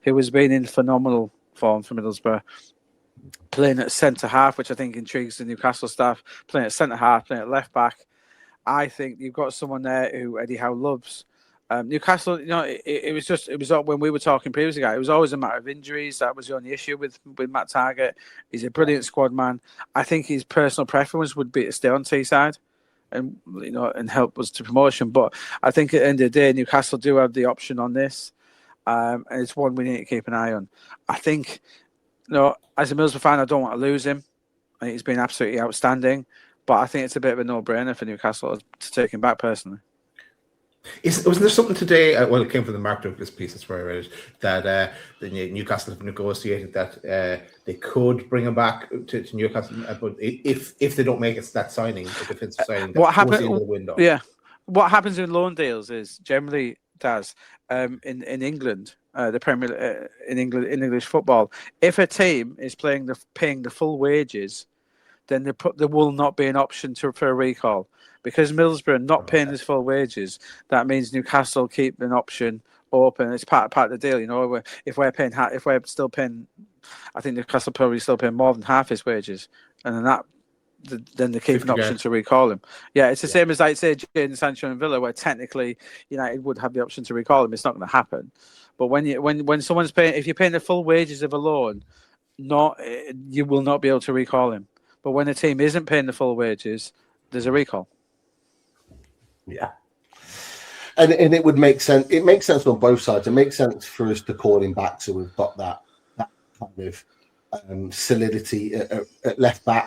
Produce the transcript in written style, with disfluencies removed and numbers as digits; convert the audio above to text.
who has been in phenomenal form for Middlesbrough, playing at centre half, which I think intrigues the Newcastle staff. Playing at centre half, playing at left back. I think you've got someone there who Eddie Howe loves. Newcastle, it was when we were talking previously. It was always a matter of injuries. That was the only issue with Matt Targett. He's a brilliant squad man. I think his personal preference would be to stay on Teesside, and help us to promotion. But I think at the end of the day, Newcastle do have the option on this, and it's one we need to keep an eye on. I think, as a Middlesbrough fan, I don't want to lose him. I think he's been absolutely outstanding. But I think it's a bit of a no-brainer for Newcastle to take him back personally. Wasn't there something today? Well, it came from the Mark Douglas piece. That's where I read it. That the Newcastle have negotiated that they could bring him back to Newcastle, but if they don't make it that signing, a defensive signing, what happens? The window. Yeah, what happens in loan deals is generally in England, the Premier in English football. If a team is paying the full wages, then there will not be an option for a recall. Because Middlesbrough are not paying his full wages, that means Newcastle keep an option open. It's part of the deal, If we're still paying, I think Newcastle probably still paying more than half his wages, and then they keep an option to recall him. Yeah, it's the same as I'd say Jadon Sancho and Villa, where technically United would have the option to recall him. It's not going to happen. But when someone's paying, if you're paying the full wages of a loan, you will not be able to recall him. But when a team isn't paying the full wages, there's a recall. Yeah. And it would make sense. It makes sense on both sides. It makes sense for us to call him back, so we've got that kind of solidity at left back.